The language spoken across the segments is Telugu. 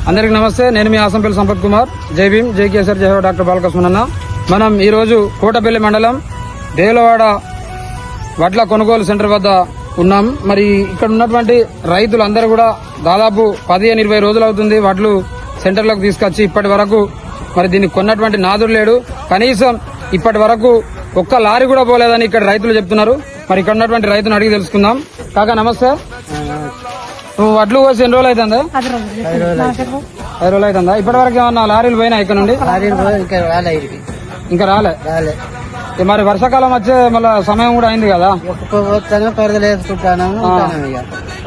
అందరికి నమస్తే. నేను మీ ఆసంపల్లి సంపత్ కుమార్. జై భీమ్, జై కేసర్, జై హో డాక్టర్ బాలకృష్ణన్న. మనం ఈ రోజు కోటపల్లి మండలం దేవలవాడ వడ్ల కొనుగోలు సెంటర్ వద్ద ఉన్నాం. మరి ఇక్కడ ఉన్నటువంటి రైతులందరూ కూడా దాదాపు 15-20 రోజులు అవుతుంది వడ్లు సెంటర్లకు తీసుకొచ్చి ఇప్పటి వరకు మరి దీన్ని కొన్నటువంటి నాదుడు లేడు. కనీసం ఇప్పటి వరకు ఒక్క లారీ కూడా పోలేదని ఇక్కడ రైతులు చెప్తున్నారు. మరి ఇక్కడ ఉన్నటువంటి రైతును అడిగి తెలుసుకుందాం. కాకా నమస్తే. నువ్వు వడ్లు కోసి ఎన్ని రోజులు అవుతుందా? 5 రోజులు అవుతుందా? ఇప్పటి వరకు ఏమన్నా లారీలు పోయినా ఇక్కడ నుండి? ఇంకా రాలే. మరి వర్షాకాలం వచ్చే మళ్ళీ సమయం కూడా అయింది కదా,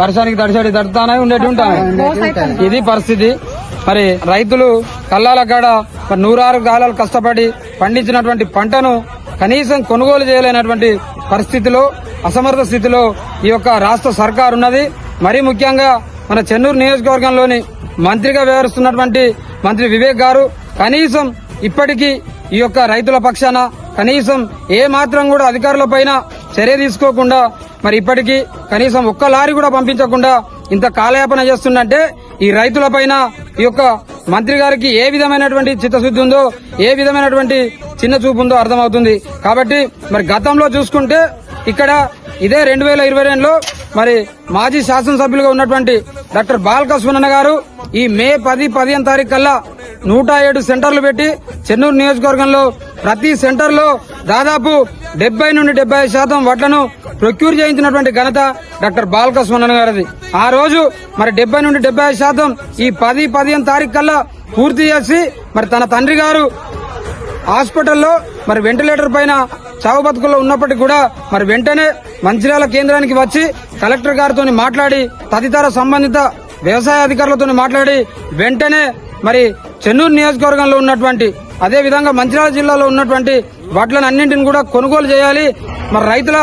వర్షానికి తడిసడి తడుతానే ఉండేటి ఉంటాయి. ఇది పరిస్థితి. మరి రైతులు కల్లాల కాడ మరి 106 కాలాలు కష్టపడి పండించినటువంటి పంటను కనీసం కొనుగోలు చేయలేనటువంటి పరిస్థితిలో, అసమర్థ స్థితిలో ఈ యొక్క రాష్ట్ర సర్కారు ఉన్నది. మరీ ముఖ్యంగా మన చెన్నూరు నియోజకవర్గంలోని మంత్రిగా వ్యవహరిస్తున్నటువంటి మంత్రి వివేక్ గారు కనీసం ఇప్పటికీ ఈ యొక్క రైతుల పక్షాన కనీసం ఏ మాత్రం కూడా అధికారుల పైన చర్య తీసుకోకుండా మరి ఇప్పటికీ కనీసం ఒక్క లారీ కూడా పంపించకుండా ఇంత కాలయాపన చేస్తుందంటే ఈ రైతుల పైన ఈ యొక్క మంత్రి గారికి ఏ విధమైనటువంటి చిత్తశుద్ధి ఉందో, ఏ విధమైనటువంటి చిన్న చూపు ఉందో అర్థమవుతుంది. కాబట్టి మరి గతంలో చూసుకుంటే ఇక్కడ ఇదే 2022లో మరి మాజీ శాసనసభ్యులుగా ఉన్నటువంటి డాక్టర్ బాలకృష్ణన్న గారు ఈ మే 10-15 తారీఖు కల్లా 107 సెంటర్లు పెట్టి చెన్నూరు నియోజకవర్గంలో ప్రతి సెంటర్ లో దాదాపు 70-75% వడ్లను ప్రొక్యూర్ చేయించినటువంటి ఘనత డాక్టర్ బాలకృష్ణన్న గారిది. ఆ రోజు మరి 70-75% ఈ 10-15 తారీఖు కల్లా పూర్తి చేసి మరి తన తండ్రి గారు హాస్పిటల్లో మరి వెంటిలేటర్ పైన చావు బతుకుల్లో ఉన్నప్పటికీ కూడా మరి వెంటనే మంచిర్యాల కేంద్రానికి వచ్చి కలెక్టర్ గారితో మాట్లాడి తదితర సంబంధిత వ్యవసాయ అధికారులతో మాట్లాడి వెంటనే మరి చెన్నూరు నియోజకవర్గంలో ఉన్నటువంటి అదే విధంగా మంచిర్యాల జిల్లాలో ఉన్నటువంటి వడ్లను అన్నింటిని కూడా కొనుగోలు చేయాలి. మరి రైతుల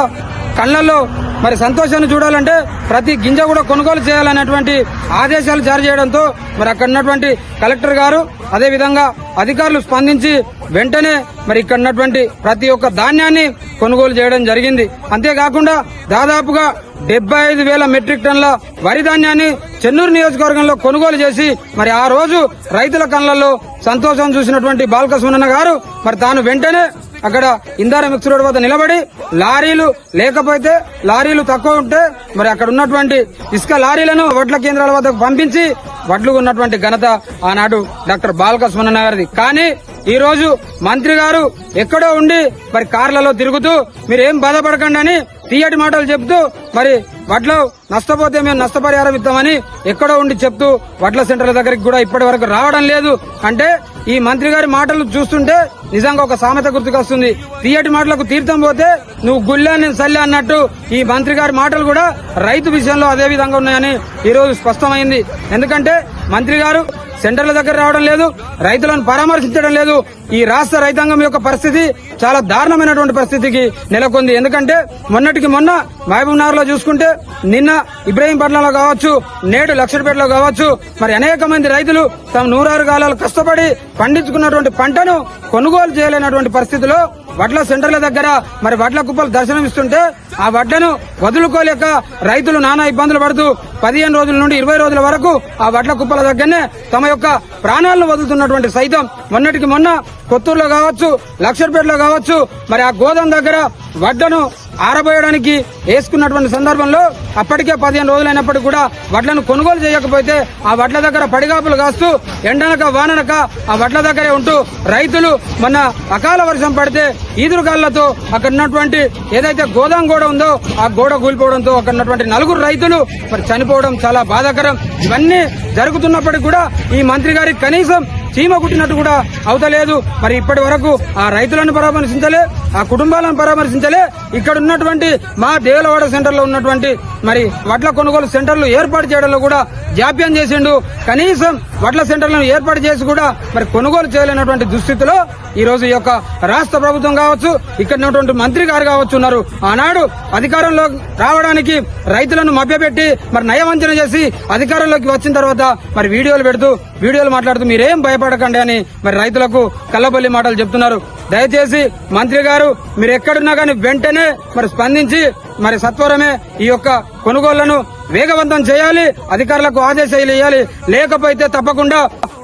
కళ్లలో మరి సంతోషాన్ని చూడాలంటే ప్రతి గింజ కూడా కొనుగోలు చేయాలనేటువంటి ఆదేశాలు జారీ చేయడంతో మరి అక్కడ ఉన్నటువంటి కలెక్టర్ గారు అదే విధంగా అధికారులు స్పందించి వెంటనే మరి ఇక్కడ ఉన్నటువంటి ప్రతి ఒక్క ధాన్యాన్ని కొనుగోలు చేయడం జరిగింది. అంతేకాకుండా దాదాపుగా 75,000 మెట్రిక్ టన్ల వరి ధాన్యాన్ని చెన్నూరు నియోజకవర్గంలో కొనుగోలు చేసి మరి ఆ రోజు రైతుల కళ్లలో సంతోషం చూసినటువంటి బాలకృష్ణన్న గారు మరి తాను వెంటనే అక్కడ ఇందార మిక్స్ రోడ్ వద్ద నిలబడి లారీలు లేకపోతే లారీలు తక్కువ ఉంటే మరి అక్కడ ఉన్నటువంటి ఇసుక లారీలను వడ్ల కేంద్రాల వద్దకు పంపించి వడ్లు ఉన్నటువంటి ఘనత ఆనాడు డాక్టర్ బాలకృష్ణన్న గారిది. కానీ ఈ రోజు మంత్రి గారు ఎక్కడో ఉండి మరి కార్లలో తిరుగుతూ మీరేం బాధపడకండి అని తీయటి మాటలు చెప్తూ మరి వడ్లు నష్టపోతే మేము నష్టపరిహారం ఇద్దామని ఎక్కడో ఉండి చెప్తూ వడ్ల సెంటర్ల దగ్గరికి కూడా ఇప్పటి వరకు రావడం లేదు. అంటే ఈ మంత్రి గారి మాటలు చూస్తుంటే నిజంగా ఒక సామెత గుర్తుకొస్తుంది, తీయటి మాటలకు తీర్థం పోతే నువ్వు గుళ్ళే నేను సల్లి అన్నట్టు ఈ మంత్రి గారి మాటలు కూడా రైతు విషయంలో అదే విధంగా ఉన్నాయని ఈ రోజు స్పష్టమైంది. ఎందుకంటే మంత్రి గారు సెంటర్ల దగ్గర రావడం లేదు, రైతులను పరామర్శించడం లేదు. ఈ రాష్ట్ర రైతాంగం యొక్క పరిస్థితి చాలా దారుణమైనటువంటి పరిస్థితికి నెలకొంది. ఎందుకంటే మొన్నటికి మొన్న మహబూబ్ నగర్ లో చూసుకుంటే నిన్న ఇబ్రహీంపట్నంలో కావచ్చు, నేడు లక్షపేటలో కావచ్చు మరి అనేక మంది రైతులు తమ 106 కాలాలు కష్టపడి పండించుకున్నటువంటి పంటను కొనుగోలు చేయలేనటువంటి పరిస్థితిలో వడ్ల సెంటర్ల దగ్గర మరి వడ్ల కుప్పలు దర్శనమిస్తుంటే ఆ వడ్లను వదులుకోలేక రైతులు నానా ఇబ్బందులు పడుతూ 15 రోజుల నుండి 20 రోజుల వరకు ఆ వడ్ల కుప్పల దగ్గరనే తమ యొక్క ప్రాణాలను వదులుతున్నటువంటి సైతం మొన్నటికి మొన్న కొత్తూరులో కావచ్చు, లక్షపేటలో కావచ్చు మరి ఆ గోదాం దగ్గర వడ్లను ఆరబోయడానికి వేసుకున్నటువంటి సందర్భంలో అప్పటికే 15 రోజులైనప్పటికీ కూడా వడ్లను కొనుగోలు చేయకపోతే ఆ వడ్ల దగ్గర పడిగాపులు కాస్తూ ఎండనక వాననక ఆ వడ్ల దగ్గరే ఉంటూ రైతులు మొన్న అకాల వర్షం పడితే ఈదురుగాళ్లతో అక్కడ ఉన్నటువంటి ఏదైతే గోదాం గోడ ఉందో ఆ గోడ కూలిపోవడంతో అక్కడ ఉన్నటువంటి 4 రైతులు మరి చనిపోవడం చాలా బాధాకరం. ఇవన్నీ జరుగుతున్నప్పటికీ కూడా ఈ మంత్రి గారికి కనీసం చీమ కుట్టినట్టు కూడా అవుతలేదు. మరి ఇప్పటి వరకు ఆ రైతులను పరామర్శించలే, ఆ కుటుంబాలను పరామర్శించలే. ఇక్కడ ఉన్నటువంటి మా దేవలవాడ సెంటర్ లో ఉన్నటువంటి మరి వడ్ల కొనుగోలు సెంటర్లు ఏర్పాటు చేయడంలో కూడా జాప్యం చేసిండు. కనీసం వడ్ల సెంటర్లను ఏర్పాటు చేసి కూడా మరి కొనుగోలు చేయలేనటువంటి దుస్థితిలో ఈ రోజు ఈ యొక్క రాష్ట్ర ప్రభుత్వం కావచ్చు, ఇక్కడ ఉన్నటువంటి మంత్రి గారు కావచ్చు ఉన్నారు. ఆనాడు అధికారంలో రావడానికి రైతులను మభ్యపెట్టి మరి నయవంచన చేసి అధికారంలోకి వచ్చిన తర్వాత మరి వీడియోలు మాట్లాడుతూ మీరేం భయపడకండి అని మరి రైతులకు కల్లబొల్లి మాటలు చెప్తున్నారు. దయచేసి మంత్రి గారు మీరు ఎక్కడున్నా కానీ వెంటనే మరి స్పందించి మరి సత్వరమే ఈ యొక్క కొనుగోళ్లను వేగవంతం చేయాలి, అధికారులకు ఆదేశాలు ఇవ్వాలి. లేకపోతే తప్పకుండా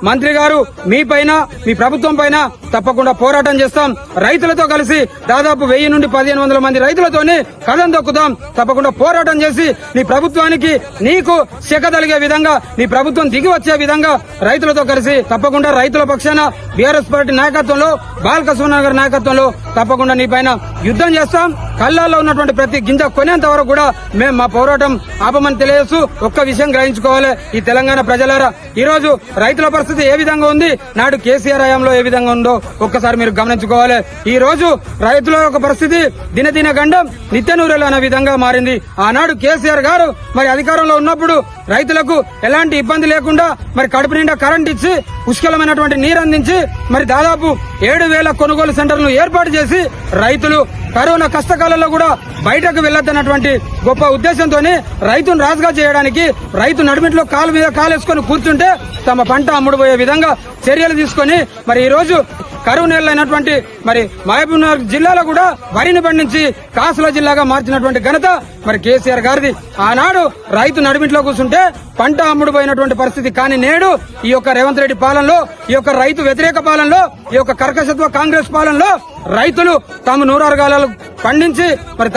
మంత్రి గారు మీ పైన, మీ ప్రభుత్వం పైన తప్పకుండా పోరాటం చేస్తాం. రైతులతో కలిసి దాదాపు 1000 నుండి 1500 మంది రైతులతోని కదం దొక్కుతాం. తప్పకుండా పోరాటం చేసి నీ ప్రభుత్వానికి, నీకు చెక్కదలిగే విధంగా, నీ ప్రభుత్వం దిగి వచ్చే విధంగా రైతులతో కలిసి తప్పకుండా రైతుల పక్షాన బీఆర్ఎస్ పార్టీ నాయకత్వంలో, బాలకృష్ణ గారి నాయకత్వంలో తప్పకుండా నీ పైన యుద్ధం చేస్తాం. కళ్ళాల్లో ఉన్నటువంటి ప్రతి గింజ కొనేంత వరకు కూడా మేము మా పోరాటం ఆపమని తెలియజేస్తూ ఒక్క విషయం గ్రహించుకోవాలి ఈ తెలంగాణ ప్రజలారా. ఈ రోజు రైతుల పరిస్థితి ఏ విధంగా ఉంది, నాడు కేసీఆర్ హయాంలో ఏ విధంగా ఉందో ఒక్కసారి మీరు గమనించుకోవాలి. ఈ రోజు రైతుల యొక్క పరిస్థితి దినదిన గండం నిత్యనూరెలు అనే విధంగా మారింది. ఆనాడు కేసీఆర్ గారు మరి అధికారంలో ఉన్నప్పుడు రైతులకు ఎలాంటి ఇబ్బంది లేకుండా మరి కడుపు నిండా కరెంట్ ఇచ్చి పుష్కలమైనటువంటి నీరు అందించి మరి దాదాపు 7,000 కొనుగోలు సెంటర్లను ఏర్పాటు చేసి రైతులు కరోనా కష్టకాలంలో కూడా బయటకు వెళ్లొద్దన్నటువంటి గొప్ప ఉద్దేశంతోనే రైతును రాజుగా చేయడానికి, రైతు నడిమిట్లో కాలు మీద కాలేసుకొని కూర్చుంటే తమ పంట అమ్ముడుపోయే విధంగా చర్యలు తీసుకొని మరి ఈ రోజు కరువు నేలైనటువంటి మరి మహబూబ్నగర్ జిల్లాలో కూడా వరిని పండించి కాసుల జిల్లాగా మార్చినటువంటి ఘనత మరి కేసీఆర్ గారిది. ఆనాడు రైతు నడిమిట్లో కూర్చుంటే పంట అమ్ముడుపోయినటువంటి పరిస్థితి. కానీ నేడు ఈ యొక్క రేవంత్ రెడ్డి పాలనలో, ఈ యొక్క రైతు వ్యతిరేక పాలనలో, ఈ యొక్క కర్కశత్వ కాంగ్రెస్ పాలనలో రైతులు తాము నూరారుగాలు పండించి మరి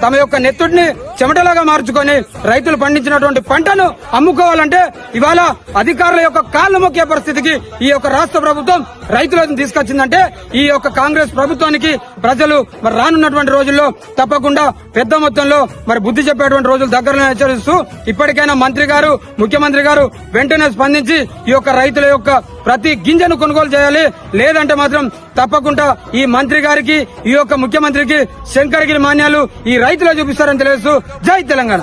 తమ యొక్క నెత్తుడిని చెమటలాగా మార్చుకొని రైతులు పండించినటువంటి పంటను అమ్ముకోవాలంటే ఇవాళ అధికారుల యొక్క కాళ్లు మొక్కే పరిస్థితికి ఈ యొక్క రాష్ట్ర ప్రభుత్వం రైతులను తీసుకొచ్చిందంటే ఈ యొక్క కాంగ్రెస్ ప్రభుత్వానికి ప్రజలు మరి రానున్నటువంటి రోజుల్లో తప్పకుండా పెద్ద మొత్తంలో మరి బుద్ధి చెప్పేటువంటి రోజులు దగ్గరలో హెచ్చరిస్తూ ఇప్పటికైనా మంత్రి గారు, ముఖ్యమంత్రి గారు వెంటనే స్పందించి ఈ యొక్క రైతుల యొక్క ప్రతి గింజను కొనుగోలు చేయాలి. లేదంటే మాత్రం తప్పకుండా ఈ మంత్రి గారికి, ఈ యొక్క ముఖ్యమంత్రికి శంకరగిరి మాన్యాలు ఈ రైతులు చూపిస్తారని తెలియజేస్తూ జై తెలంగాణ.